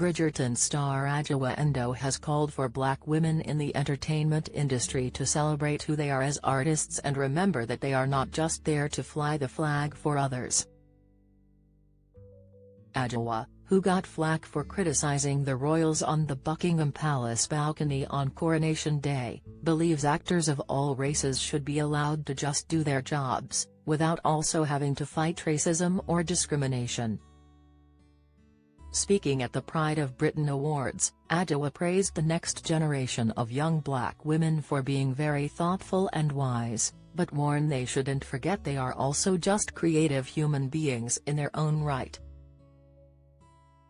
Bridgerton star Adjoa Andoh has called for black women in the entertainment industry to celebrate who they are as artists and remember that they are not just there to fly the flag for others. Adjoa, who got flack for criticizing the royals on the Buckingham Palace balcony on Coronation Day, believes actors of all races should be allowed to just do their jobs, without also having to fight racism or discrimination. Speaking at the Pride of Britain Awards, Adjoa praised the next generation of young black women for being very thoughtful and wise, but warned they shouldn't forget they are also just creative human beings in their own right.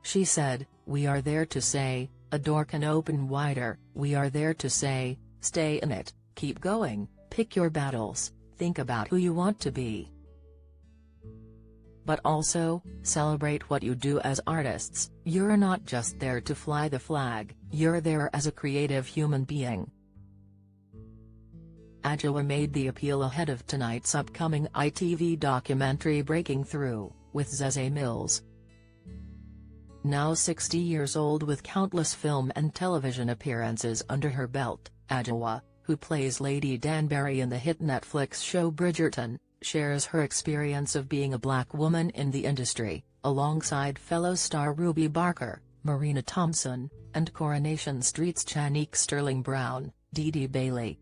She said, "We are there to say, a door can open wider, we are there to say, stay in it, keep going, pick your battles, think about who you want to be. But also, celebrate what you do as artists. You're not just there to fly the flag, you're there as a creative human being." Adjoa made the appeal ahead of tonight's upcoming ITV documentary Breaking Through, with Zeze Mills. Now 60 years old with countless film and television appearances under her belt, Adjoa, who plays Lady Danbury in the hit Netflix show Bridgerton, shares her experience of being a black woman in the industry, alongside fellow star Ruby Barker, Marina Thompson, and Coronation Street's Chanique Sterling Brown, Dee Dee Bailey.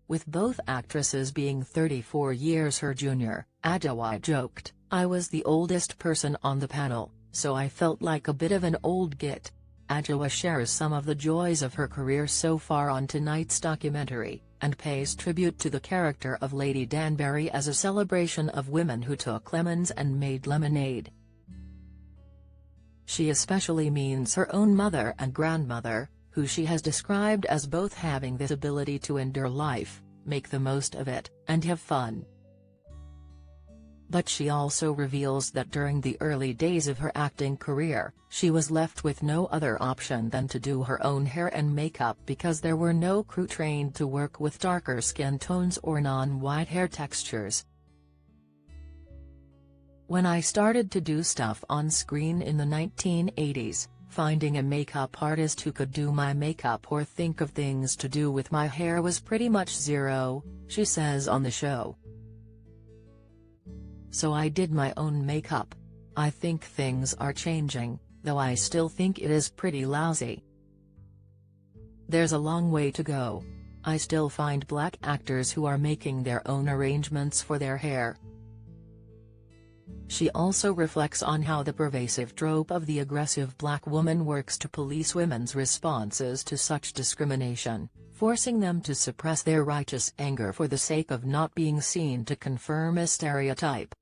With both actresses being 34 years her junior, Adjoa joked, "I was the oldest person on the panel, so I felt like a bit of an old git." Adjoa shares some of the joys of her career so far on tonight's documentary, and pays tribute to the character of Lady Danbury as a celebration of women who took lemons and made lemonade. She especially means her own mother and grandmother, who she has described as both having this ability to endure life, make the most of it, and have fun. But she also reveals that during the early days of her acting career, she was left with no other option than to do her own hair and makeup because there were no crew trained to work with darker skin tones or non-white hair textures. "When I started to do stuff on screen in the 1980s, finding a makeup artist who could do my makeup or think of things to do with my hair was pretty much zero," she says on the show. "So I did my own makeup. I think things are changing, though I still think it is pretty lousy. There's a long way to go. I still find black actors who are making their own arrangements for their hair." She also reflects on how the pervasive trope of the aggressive black woman works to police women's responses to such discrimination, forcing them to suppress their righteous anger for the sake of not being seen to confirm a stereotype.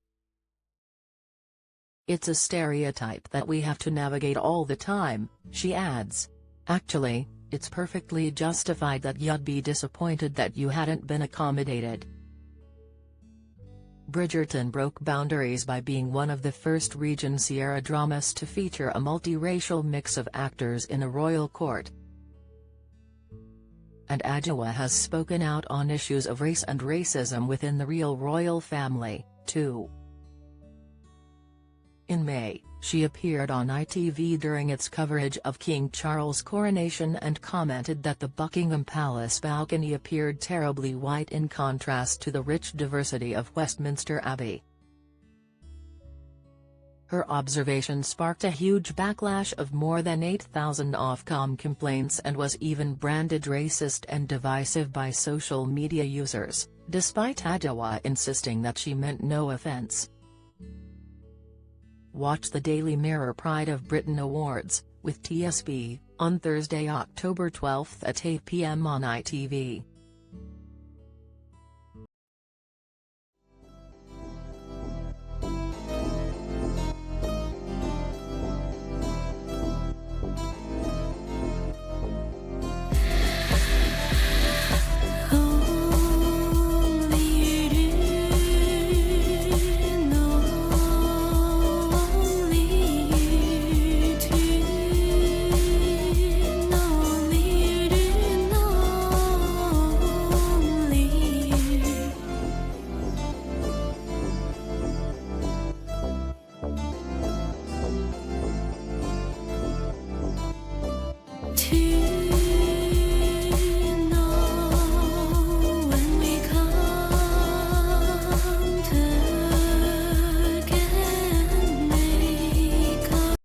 "It's a stereotype that we have to navigate all the time," she adds. "Actually, it's perfectly justified that you'd be disappointed that you hadn't been accommodated." Bridgerton broke boundaries by being one of the first Regency-era dramas to feature a multiracial mix of actors in a royal court. And Adjoa has spoken out on issues of race and racism within the real royal family, too. In May, she appeared on ITV during its coverage of King Charles' coronation and commented that the Buckingham Palace balcony appeared terribly white in contrast to the rich diversity of Westminster Abbey. Her observation sparked a huge backlash of more than 8,000 Ofcom complaints and was even branded racist and divisive by social media users, despite Adjoa insisting that she meant no offense. Watch the Daily Mirror Pride of Britain Awards, with TSB, on Thursday, October 12 at 8 p.m. on ITV. to